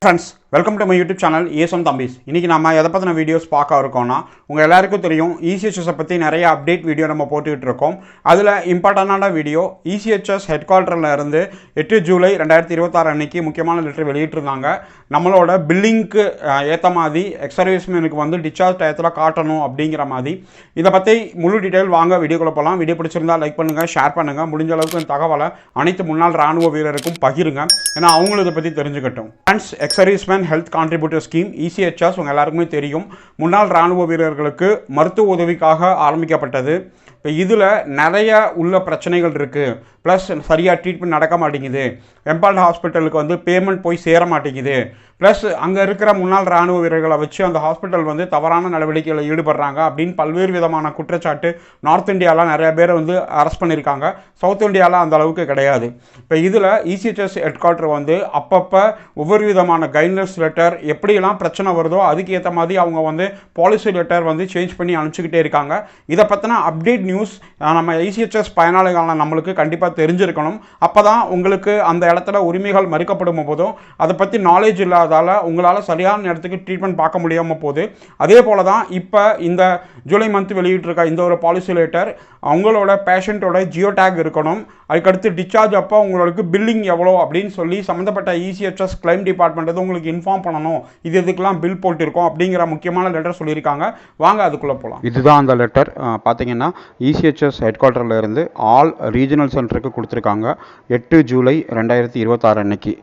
Friends, welcome to my YouTube channel ஏசம் தம்பிஸ். இன்றைக்கி நம்ம எதை பற்றின வீடியோஸ் பார்க்க இருக்கோம்னா, உங்கள் எல்லாருக்கும் தெரியும் இசிஹெச்எஸை பற்றி நிறைய அப்டேட் வீடியோ நம்ம போட்டுக்கிட்டு இருக்கோம். அதில் இம்பார்ட்டண்டான வீடியோ இசிஹெச்எஸ் ஹெட் குவார்ட்டரில் இருந்து 8 ஜூலை 2026 அன்றைக்கி முக்கியமான லெட்டர் வெளியிட்டிருந்தாங்க. நம்மளோட பில்லிங்க்கு ஏற்ற மாதிரி எக்ஸர்வீஸ்மேனுக்கு வந்து டிஸ்சார்ஜ் டயத்தில் காட்டணும் அப்படிங்கிற மாதிரி. இதை பற்றி முழு டீட்டெயில் வாங்க வீடியோக்குள்ளே போகலாம். வீடியோ பிடிச்சிருந்தால் லைக் பண்ணுங்கள், ஷேர் பண்ணுங்கள், முடிஞ்ச அளவுக்கு இந்த தகவலை அனைத்து முன்னாள் இராணுவ வீரருக்கும் பகிருங்க, ஏன்னா அவங்களும் இதை பற்றி தெரிஞ்சுக்கட்டும். Friends, ex servicemen health contributory scheme ECHS உங்கள் எல்லாருக்குமே தெரியும். முன்னாள் இராணுவ வீரர்களுக்கு மருத்துவ உதவிக்காக ஆரம்பிக்கப்பட்டது. இப்போ இதில் நிறைய உள்ள பிரச்சனைகள் இருக்குது. ப்ளஸ் சரியாக ட்ரீட்மெண்ட் நடக்க மாட்டேங்குது. எம்பால்ட் ஹாஸ்பிட்டலுக்கு வந்து பேமெண்ட் போய் சேர மாட்டேங்குது. ப்ளஸ் அங்கே இருக்கிற முன்னாள் இராணுவ வீரர்களை வச்சு அந்த ஹாஸ்பிட்டல் வந்து தவறான நடவடிக்கைகளில் ஈடுபடுறாங்க அப்படின்னு பல்வேறு விதமான குற்றச்சாட்டு நார்த் இந்தியாவில் நிறைய பேர் வந்து அரெஸ்ட் பண்ணியிருக்காங்க. சவுத் இந்தியாவில் அந்த அளவுக்கு கிடையாது. இப்போ இதில் இசிஹெச்எஸ் ஹெட் குவார்ட்டர் வந்து அப்பப்போ ஒவ்வொரு விதமான கைட்லைன்ஸ் லெட்டர் எப்படியெல்லாம் பிரச்சனை வருதோ அதுக்கு ஏற்ற மாதிரி அவங்க வந்து பாலிசி லெட்டர் வந்து சேஞ்ச் பண்ணி அனுப்பிச்சிக்கிட்டே இருக்காங்க. இதை பற்றின அப்டேட் நியூஸ் நம்ம இசிஹெச்எஸ் பயனாளிகளான நம்மளுக்கு கண்டிப்பாக தெரிஞ்சிருக்கணும். அப்போ தான் உங்களுக்கு அந்த இடத்துல உரிமைகள் மறுக்கப்படும் போதும் அதை பற்றி நாலேஜ் இல்லாதால் உங்களால் சரியான நேரத்துக்கு ட்ரீட்மெண்ட் பார்க்க முடியாமல் போகுது. அதே போல தான் இப்போ இந்த ஜூலை மந்த் வெளியிட்டிருக்க இந்த ஒரு பாலிசி லெட்டர் அவங்களோட பேஷண்ட்டோட ஜியோ டேக் இருக்கணும். அதுக்கடுத்து டிஸ்சார்ஜ் அப்போ உங்களுக்கு பில்லிங் எவ்வளோ அப்படின்னு சொல்லி சம்மந்தப்பட்ட இசிஹெச்எஸ் கிளைம் டிபார்ட்மெண்ட் வந்து உங்களுக்கு இன்ஃபார்ம் பண்ணணும். இதுக்கெல்லாம் பில் போட்டிருக்கோம் அப்படிங்கிற முக்கியமான லெட்டர் சொல்லியிருக்காங்க. வாங்க அதுக்குள்ளே போகலாம். இதுதான் அந்த லெட்டர். பார்த்தீங்கன்னா இசிஹெச்எஸ் ஹெட் குவார்ட்டரில் இருந்து ஆல் ரீஜனல் சென்டருக்கு கொடுத்துருக்காங்க 8 ஜூலை 2026 அன்னைக்கு.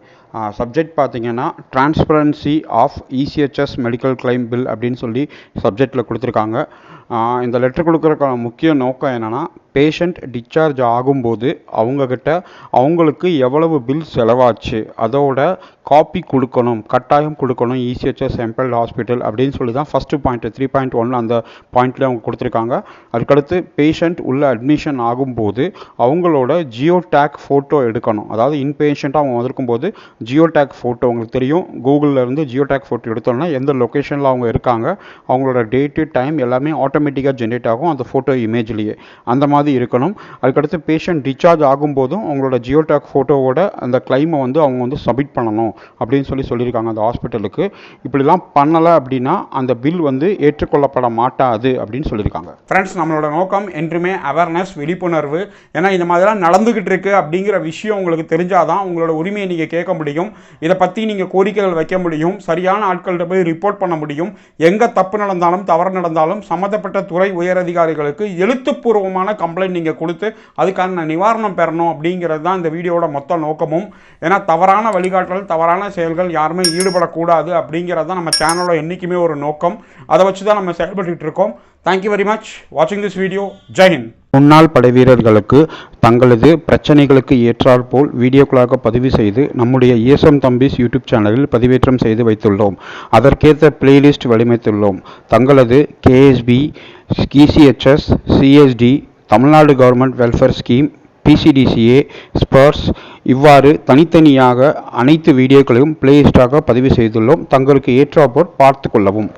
சப்ஜெக்ட் பார்த்தீங்கன்னா transparency of ECHS medical claim bill அப்படின்னு சொல்லி சப்ஜெக்டில் கொடுத்துருக்காங்க. இந்த லெட்டர் கொடுக்குறக்கான முக்கிய நோக்கம் என்னென்னா, பேஷண்ட் டிஸ்சார்ஜ் ஆகும்போது அவங்கக்கிட்ட அவங்களுக்கு எவ்வளவு பில் செலவாச்சு அதோட காப்பி கொடுக்கணும், கட்டாயம் கொடுக்கணும் இசிஹெச்எஸ் எம்பல்ட் ஹாஸ்பிட்டல் அப்படின்னு சொல்லி தான் ஃபஸ்ட்டு பாயிண்ட் 3.1 அந்த பாயிண்ட்லேயே அவங்க கொடுத்துருக்காங்க. அதுக்கடுத்து பேஷண்ட் உள்ள அட்மிஷன் ஆகும்போது அவங்களோட ஜியோ டேக் ஃபோட்டோ எடுக்கணும். அதாவது இன்பேஷண்ட்டாக அவங்க வந்திருக்கும்போது ஜியோ டேக் ஃபோட்டோ உங்களுக்கு தெரியும், கூகுளில் இருந்து ஜியோ டேக் ஃபோட்டோ எடுத்தோம்னா எந்த லொக்கேஷனில் அவங்க இருக்காங்க, அவங்களோட டேட்டு டைம் எல்லாமே ஆட்டோமேட்டிக்காக ஜென்ரேட் ஆகும் அந்த ஃபோட்டோ இமேஜ்லேயே. அந்த மாதிரி இருக்கணும். அதுக்கடுத்து பேஷண்ட் டிஸ்சார்ஜ் ஆகும்போதும் அவங்களோட ஜியோ டேக் ஃபோட்டோவோட அந்த கிளைமை வந்து அவங்க வந்து சப்மிட் பண்ணணும் அப்படின்னு சொல்லியிருக்காங்க அந்த ஹாஸ்பிட்டலுக்கு. இப்படிலாம் பண்ணலை அப்படின்னா அந்த பில் வந்து ஏற்றுக்கொள்ளப்பட மாட்டாது அப்படின்னு சொல்லியிருக்காங்க. ஃப்ரெண்ட்ஸ், நம்மளோட நோக்கம் என்றுமே அவேர்னஸ், விழிப்புணர்வு. ஏன்னா இந்த மாதிரிலாம் நடந்துக்கிட்டு இருக்கு அப்படிங்கிற விஷயம் உங்களுக்கு தெரிஞ்சாதான் உங்களோட உரிமையை நீங்கள் கேட்க முடியும். இதை பற்றி நீங்கள் கோரிக்கைகள் வைக்க முடியும். சரியான ஆட்கள்கிட்ட போய் ரிப்போர்ட் பண்ண முடியும். எங்கே தப்பு நடந்தாலும் தவறு நடந்தாலும் சம்மந்தப்பட்ட துறை உயரதிகாரிகளுக்கு எழுத்துப்பூர்வமான கம்ப்ளைண்ட் நீங்கள் கொடுத்து அதுக்கான நிவாரணம் பெறணும் அப்படிங்கிறது தான் இந்த வீடியோட மொத்த நோக்கமும். ஏன்னா தவறான வழிகாட்டல், தவறான செயல்கள் யாருமே ஈடுபடக்கூடாது அப்படிங்கிறது தான் நம்ம சேனலோட என்றைக்குமே ஒரு நோக்கம். அதை வச்சு தான் நம்ம செயல்பட்டு இருக்கோம். தேங்க்யூ வெரி மச் வாட்சிங் திஸ் வீடியோ. ஜெய் ஹிந்த். முன்னாள் படை வீரர்களுக்கு தங்களது பிரச்சனைகளுக்கு ஏற்றாற்போல் வீடியோக்களாக பதிவு செய்து நம்முடைய ஏசம் தம்பிஸ் யூடியூப் சேனலில் பதிவேற்றம் செய்து வைத்துள்ளோம். அதற்கேற்ற பிளேலிஸ்ட் வடிவமைத்துள்ளோம். தங்களது KSP, ECHS, CSD, Tamil Nadu government welfare scheme, PCDCA, Sparsh இவ்வாறு தனித்தனியாக அனைத்து வீடியோக்களையும் பிளேலிஸ்டாக பதிவு செய்துள்ளோம். தங்களுக்கு ஏற்றாற்போல் பார்த்து கொள்ளவும்.